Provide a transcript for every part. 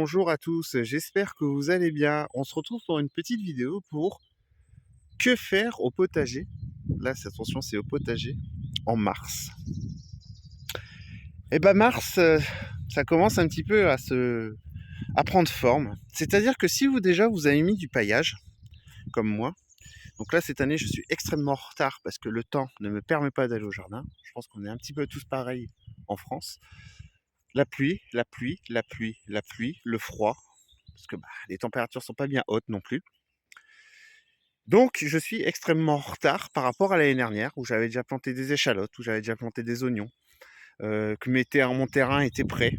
bonjour à tous, j'espère que vous allez bien. On se retrouve pour une petite vidéo pour que faire au potager. Là, attention, c'est au potager en mars. Et ben mars, ça commence un petit peu à prendre forme. C'est-à-dire que si vous avez mis du paillage, comme moi, donc là cette année je suis extrêmement en retard parce que le temps ne me permet pas d'aller au jardin. Je pense qu'on est un petit peu tous pareils en France. La pluie, la pluie, la pluie, la pluie, le froid, parce que les températures sont pas bien hautes non plus. Donc je suis extrêmement en retard par rapport à l'année dernière où j'avais déjà planté des échalotes, où j'avais déjà planté des oignons, que mon terrain était prêt,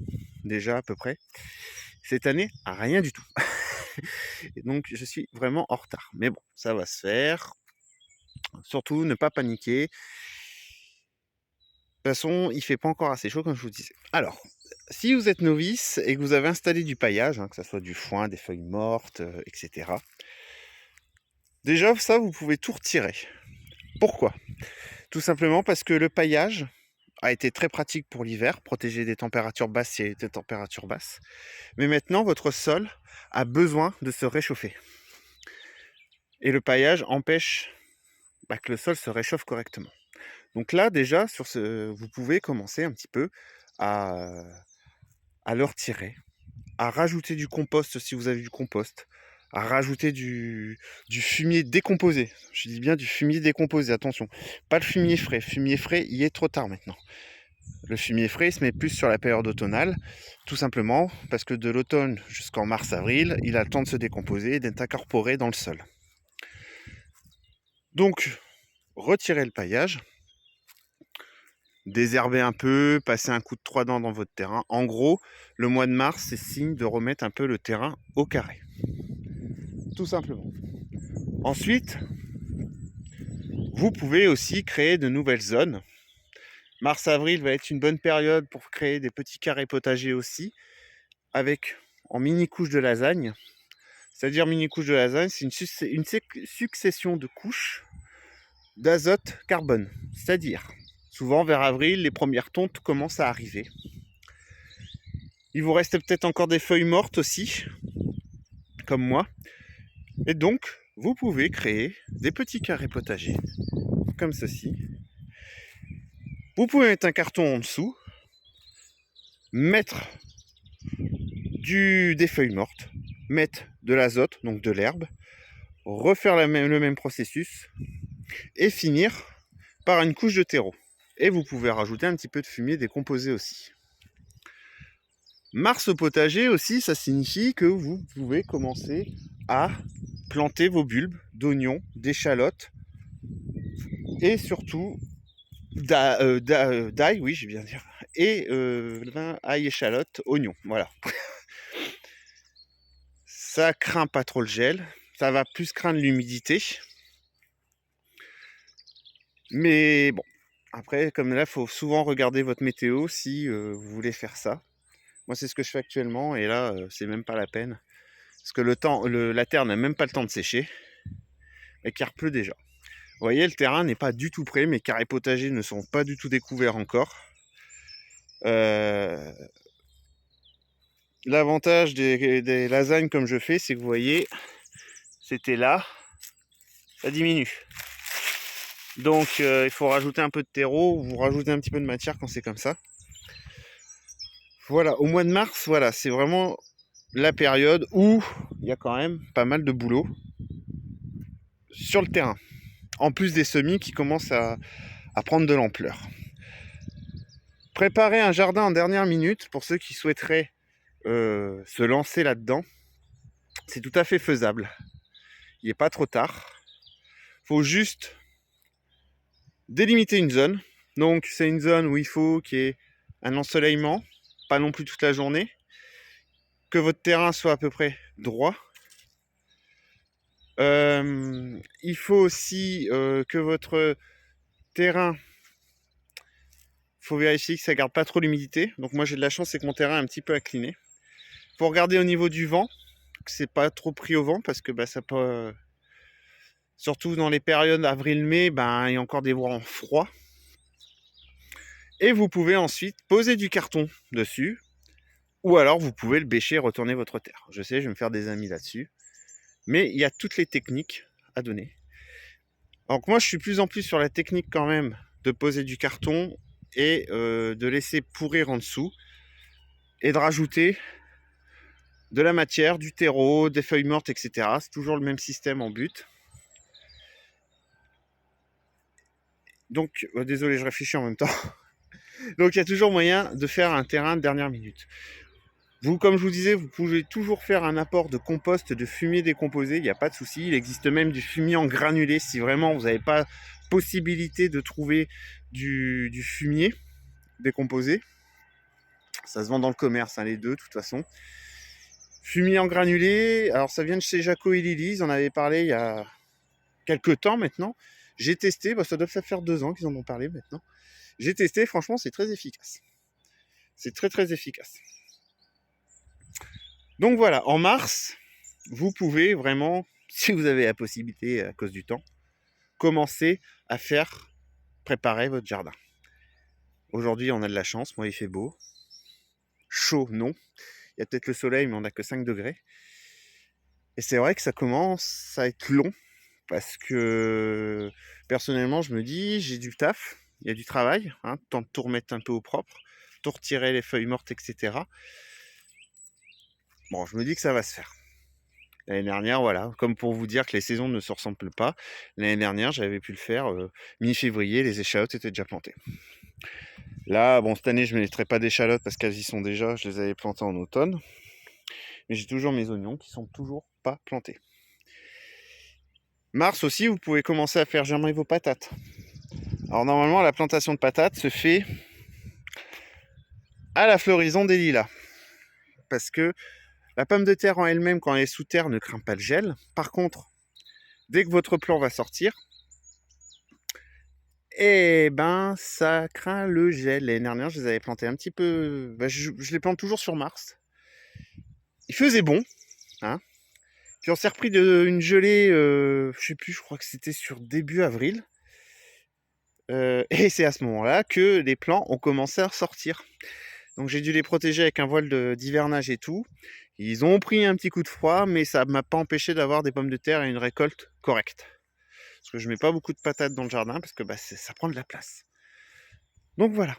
déjà à peu près. Cette année, rien du tout. Et donc je suis vraiment en retard. Mais bon, ça va se faire. Surtout ne pas paniquer. De toute façon, il fait pas encore assez chaud comme je vous disais. Alors, si vous êtes novice et que vous avez installé du paillage, que ce soit du foin, des feuilles mortes, etc. Déjà, ça, vous pouvez tout retirer. Pourquoi? Tout simplement parce que le paillage a été très pratique pour l'hiver, protéger des températures basses s'il y a des températures basses. Mais maintenant, votre sol a besoin de se réchauffer. Et le paillage empêche que le sol se réchauffe correctement. Donc là, déjà, vous pouvez commencer un petit peu à, à le retirer, à rajouter du compost si vous avez du compost, à rajouter du fumier décomposé. Je dis bien du fumier décomposé, attention. Pas le fumier frais. Fumier frais, il est trop tard maintenant. Le fumier frais il se met plus sur la période automnale, tout simplement parce que de l'automne jusqu'en mars-avril, il a le temps de se décomposer et d'être incorporé dans le sol. Donc, retirez le paillage, désherber un peu, passer un coup de 3 dents dans votre terrain. En gros, le mois de mars, c'est signe de remettre un peu le terrain au carré. Tout simplement. Ensuite, vous pouvez aussi créer de nouvelles zones. Mars-avril va être une bonne période pour créer des petits carrés potagers aussi, avec en mini couche de lasagne. C'est-à-dire mini couche de lasagne, c'est une succession de couches d'azote carbone. C'est-à-dire, souvent vers avril, les premières tontes commencent à arriver. Il vous reste peut-être encore des feuilles mortes aussi, comme moi. Et donc, vous pouvez créer des petits carrés potagers, comme ceci. Vous pouvez mettre un carton en dessous, mettre des feuilles mortes, mettre de l'azote, donc de l'herbe, refaire le même processus, et finir par une couche de terreau. Et vous pouvez rajouter un petit peu de fumier décomposé aussi. Mars au potager aussi, ça signifie que vous pouvez commencer à planter vos bulbes d'oignons, d'échalotes et surtout d'ail, oui, je vais bien dire, et ail, échalote, oignon, voilà. Ça craint pas trop le gel, ça va plus craindre l'humidité. Mais bon, après, comme là, il faut souvent regarder votre météo si vous voulez faire ça. Moi, c'est ce que je fais actuellement, et là, c'est même pas la peine. Parce que la terre n'a même pas le temps de sécher, et qu'il pleut déjà. Vous voyez, le terrain n'est pas du tout prêt, mes carrés potagers ne sont pas du tout découverts encore. L'avantage des lasagnes comme je fais, c'est que vous voyez, c'était là, ça diminue. Donc il faut rajouter un peu de terreau, vous rajoutez un petit peu de matière quand c'est comme ça. Voilà, au mois de mars, voilà, c'est vraiment la période où il y a quand même pas mal de boulot sur le terrain. En plus des semis qui commencent à prendre de l'ampleur. Préparer un jardin en dernière minute, pour ceux qui souhaiteraient se lancer là-dedans, c'est tout à fait faisable. Il n'est pas trop tard. Il faut juste délimiter une zone. Donc c'est une zone où il faut qu'il y ait un ensoleillement, pas non plus toute la journée, que votre terrain soit à peu près droit. Il faut aussi que votre terrain, faut vérifier que ça garde pas trop l'humidité. Donc moi j'ai de la chance, c'est que mon terrain est un petit peu incliné. Il faut regarder au niveau du vent, que c'est pas trop pris au vent, parce que ça peut, surtout dans les périodes avril-mai, il y a encore des vents froids. Et vous pouvez ensuite poser du carton dessus, Ou alors vous pouvez le bêcher et retourner votre terre. Je sais, je vais me faire des amis là-dessus. Mais il y a toutes les techniques à donner. Donc moi, je suis de plus en plus sur la technique quand même de poser du carton et de laisser pourrir en dessous et de rajouter de la matière, du terreau, des feuilles mortes, etc. C'est toujours le même système en but. Donc, désolé, je réfléchis en même temps. Donc, il y a toujours moyen de faire un terrain de dernière minute. Vous, comme je vous disais, vous pouvez toujours faire un apport de compost, de fumier décomposé, il n'y a pas de souci. Il existe même du fumier en granulé si vraiment vous n'avez pas possibilité de trouver du fumier décomposé. Ça se vend dans le commerce, hein, les deux, de toute façon. Fumier en granulé, alors ça vient de chez Jaco et Lily, ils en avaient parlé il y a quelques temps maintenant. J'ai testé, ça doit faire 2 ans qu'ils en ont parlé maintenant. J'ai testé, franchement, c'est très efficace. C'est très très efficace. Donc voilà, en mars, vous pouvez vraiment, si vous avez la possibilité à cause du temps, commencer à faire préparer votre jardin. Aujourd'hui, on a de la chance, moi il fait beau. Chaud, non. Il y a peut-être le soleil, mais on n'a que 5 degrés. Et c'est vrai que ça commence à être long, parce que personnellement, je me dis, j'ai du taf, il y a du travail, hein, temps de tout remettre un peu au propre, tout retirer les feuilles mortes, etc. Bon, je me dis que ça va se faire. L'année dernière, voilà, comme pour vous dire que les saisons ne se ressemblent pas, l'année dernière, j'avais pu le faire mi-février, les échalotes étaient déjà plantées. Là, bon, cette année, je ne mettrai pas d'échalotes parce qu'elles y sont déjà, je les avais plantées en automne. Mais j'ai toujours mes oignons qui sont toujours pas plantés. Mars aussi, vous pouvez commencer à faire germer vos patates. Alors normalement, la plantation de patates se fait à la floraison des lilas. Parce que la pomme de terre en elle-même, quand elle est sous terre, ne craint pas le gel. Par contre, dès que votre plant va sortir, eh ben, ça craint le gel. L'année dernière, je les avais plantés un petit peu... je les plante toujours sur Mars. Il faisait bon, hein. Puis on s'est repris une gelée, je sais plus, je crois que c'était sur début avril. Et c'est à ce moment-là que les plants ont commencé à ressortir. Donc j'ai dû les protéger avec un voile d'hivernage et tout. Ils ont pris un petit coup de froid, mais ça ne m'a pas empêché d'avoir des pommes de terre et une récolte correcte. Parce que je mets pas beaucoup de patates dans le jardin, parce que ça prend de la place. Donc voilà.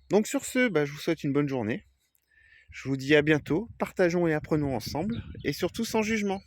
Donc sur ce, je vous souhaite une bonne journée. Je vous dis à bientôt. Partageons et apprenons ensemble. Et surtout sans jugement.